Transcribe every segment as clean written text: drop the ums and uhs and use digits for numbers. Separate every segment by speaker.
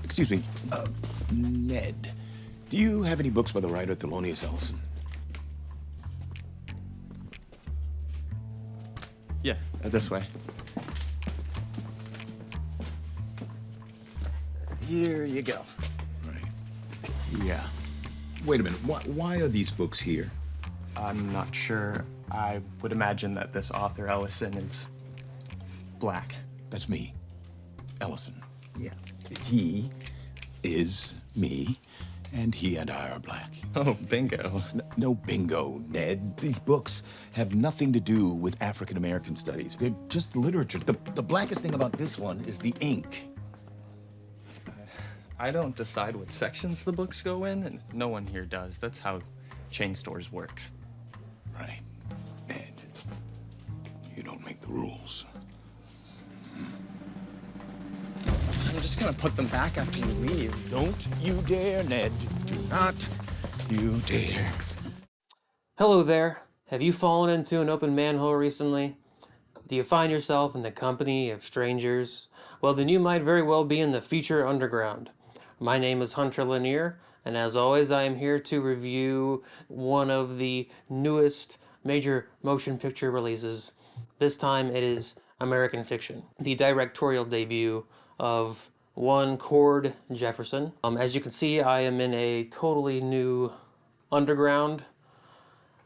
Speaker 1: Excuse me, Ned, do you have any books by the writer Thelonious Ellison?
Speaker 2: Yeah, this way. Here you go.
Speaker 1: Right. Yeah. Wait a minute, why are these books here?
Speaker 2: I'm not sure. I would imagine that this author, Ellison, is black.
Speaker 1: That's me, Ellison. Yeah. He is me, and he and I are black.
Speaker 2: Oh, bingo.
Speaker 1: No bingo, Ned. These books have nothing to do with African American studies. They're just literature. The blackest thing about this one is the ink.
Speaker 2: I don't decide what sections the books go in, and no one here does. That's how chain stores work.
Speaker 1: Right. Ned, you don't make the rules.
Speaker 2: I'm just gonna put them back after you leave.
Speaker 1: Don't you dare, Ned. Do not you dare.
Speaker 3: Hello there. Have you fallen into an open manhole recently? Do you find yourself in the company of strangers? Well, then you might very well be in the future underground. My name is Hunter Lanier, and as always, I am here to review one of the newest major motion picture releases. This time it is American Fiction, the directorial debut of one Cord Jefferson. As you can see, I am in a totally new underground.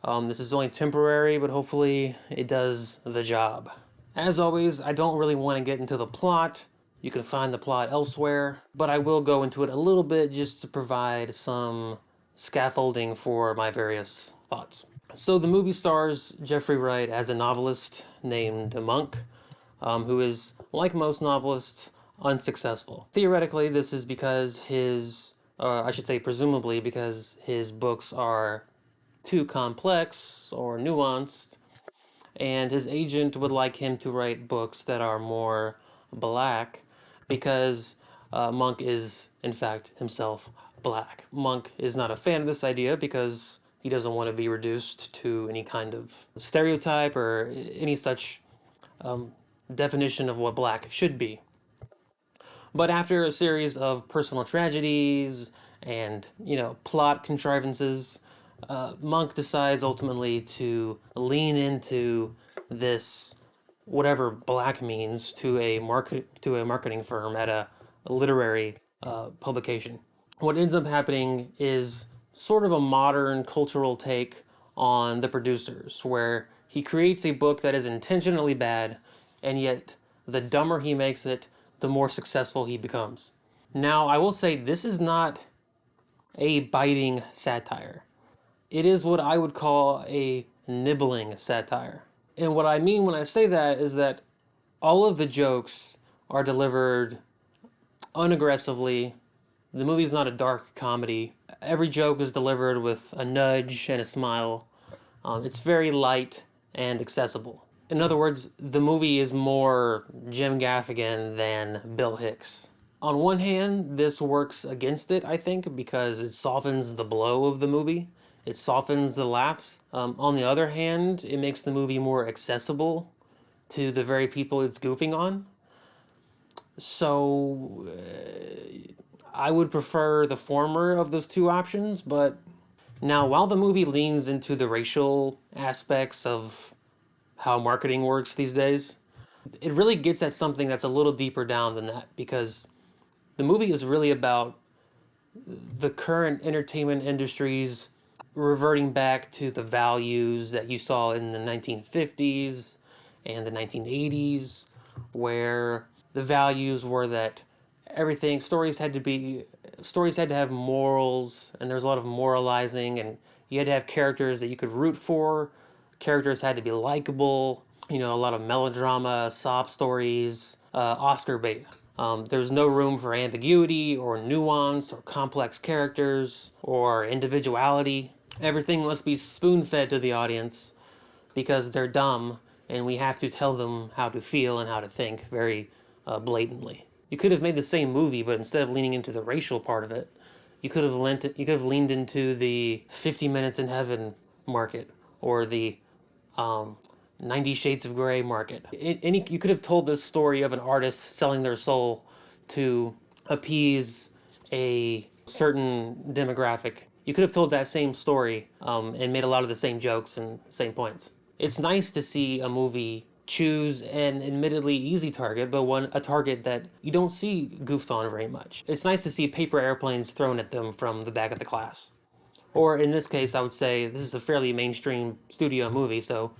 Speaker 3: This is only temporary, but hopefully it does the job. As always, I don't really want to get into the plot. You can find the plot elsewhere, but I will go into it a little bit just to provide some scaffolding for my various thoughts. So the movie stars Jeffrey Wright as a novelist named Monk, who is, like most novelists, unsuccessful. Theoretically, this is because presumably because his books are too complex or nuanced, and his agent would like him to write books that are more black because Monk is, in fact, himself black. Monk is not a fan of this idea because he doesn't want to be reduced to any kind of stereotype or any such definition of what black should be. But after a series of personal tragedies and, plot contrivances, Monk decides ultimately to lean into this, whatever black means, to a marketing firm at a literary publication. What ends up happening is sort of a modern cultural take on The Producers, where he creates a book that is intentionally bad, and yet the dumber he makes it, the more successful he becomes. Now, I will say this is not a biting satire. It is what I would call a nibbling satire. And what I mean when I say that is that all of the jokes are delivered unaggressively. The movie's not a dark comedy. Every joke is delivered with a nudge and a smile. It's very light and accessible. In other words, the movie is more Jim Gaffigan than Bill Hicks. On one hand, this works against it, I think, because it softens the blow of the movie. It softens the laughs. On the other hand, it makes the movie more accessible to the very people it's goofing on. So, I would prefer the former of those two options, but now, while the movie leans into the racial aspects of how marketing works these days, it really gets at something that's a little deeper down than that, because the movie is really about the current entertainment industries reverting back to the values that you saw in the 1950s and the 1980s, where the values were that stories had to have morals, and there was a lot of moralizing, and you had to have characters that you could root for. Characters had to be likable, a lot of melodrama, sob stories, Oscar bait. There's no room for ambiguity or nuance or complex characters or individuality. Everything must be spoon-fed to the audience because they're dumb, and we have to tell them how to feel and how to think very blatantly. You could have made the same movie, but instead of leaning into the racial part of it, you could have leaned into the 50 Minutes in Heaven market or the 90 Shades of Grey market. You could have told this story of an artist selling their soul to appease a certain demographic. You could have told that same story and made a lot of the same jokes and same points. It's nice to see a movie choose an admittedly easy target, but a target that you don't see goofed on very much. It's nice to see paper airplanes thrown at them from the back of the class. Or in this case, I would say this is a fairly mainstream studio movie, so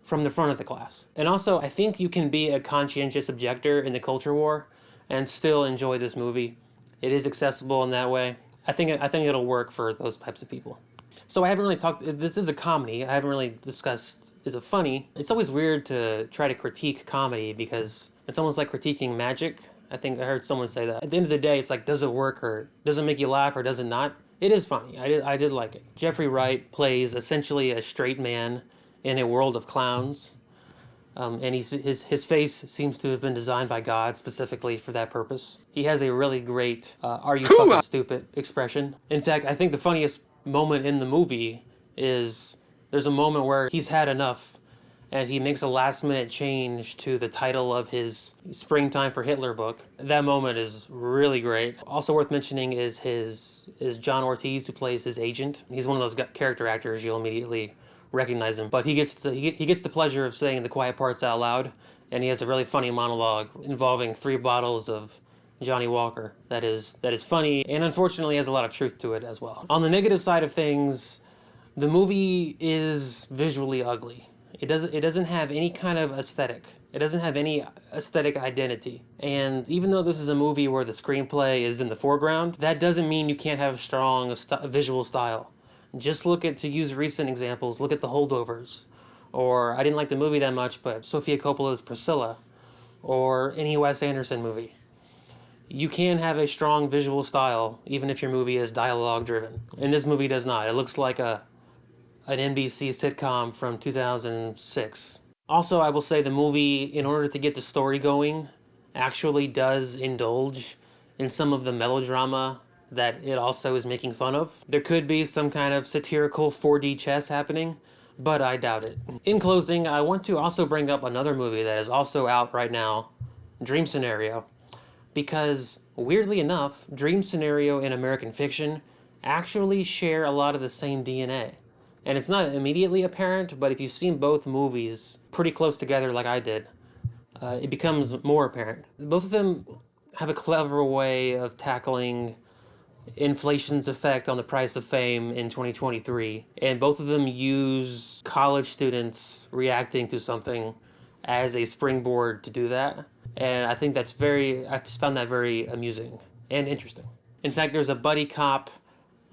Speaker 3: from the front of the class. And also, I think you can be a conscientious objector in the culture war and still enjoy this movie. It is accessible in that way. I think it'll work for those types of people. So I haven't really talked. This is a comedy. I haven't really discussed. Is it funny? It's always weird to try to critique comedy because it's almost like critiquing magic. I think I heard someone say that. At the end of the day, it's like, does it work or does it make you laugh or does it not? It is funny. I did like it. Jeffrey Wright plays essentially a straight man in a world of clowns. And his face seems to have been designed by God specifically for that purpose. He has a really great "Are you fucking stupid?" expression. In fact, I think the funniest moment in the movie is there's a moment where he's had enough and he makes a last minute change to the title of his Springtime for Hitler book. That moment is really great. Also worth mentioning is John Ortiz, who plays his agent. He's one of those character actors you'll immediately recognize him, but he gets the pleasure of saying the quiet parts out loud, and he has a really funny monologue involving 3 bottles of Johnny Walker that is funny and unfortunately has a lot of truth to it as well. On the negative side of things, the movie is visually ugly. It doesn't have any kind of aesthetic. It doesn't have any aesthetic identity. And even though this is a movie where the screenplay is in the foreground, that doesn't mean you can't have strong visual style. Just to use recent examples, look at The Holdovers. Or, I didn't like the movie that much, but Sofia Coppola's Priscilla. Or any Wes Anderson movie. You can have a strong visual style, even if your movie is dialogue driven. And this movie does not. It looks like an NBC sitcom from 2006. Also, I will say the movie, in order to get the story going, actually does indulge in some of the melodrama that it also is making fun of. There could be some kind of satirical 4D chess happening, but I doubt it. In closing, I want to also bring up another movie that is also out right now, Dream Scenario, because weirdly enough, Dream Scenario and American Fiction actually share a lot of the same DNA. And it's not immediately apparent, but if you've seen both movies pretty close together like I did, it becomes more apparent. Both of them have a clever way of tackling inflation's effect on the price of fame in 2023, and both of them use college students reacting to something as a springboard to do that. And I think I found that very amusing and interesting. In fact, there's a buddy cop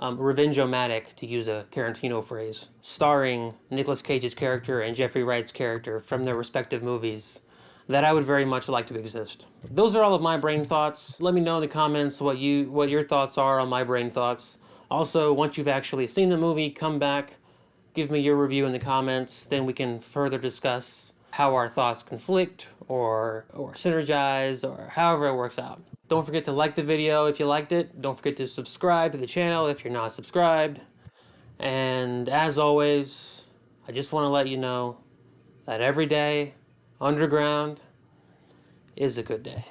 Speaker 3: revenge-o-matic, to use a Tarantino phrase, starring Nicolas Cage's character and Jeffrey Wright's character from their respective movies that I would very much like to exist. Those are all of my brain thoughts. Let me know in the comments what your thoughts are on my brain thoughts. Also, once you've actually seen the movie, come back, give me your review in the comments, then we can further discuss how our thoughts conflict or synergize or however it works out. Don't forget to like the video if you liked it. Don't forget to subscribe to the channel if you're not subscribed. And as always, I just want to let you know that every day underground is a good day.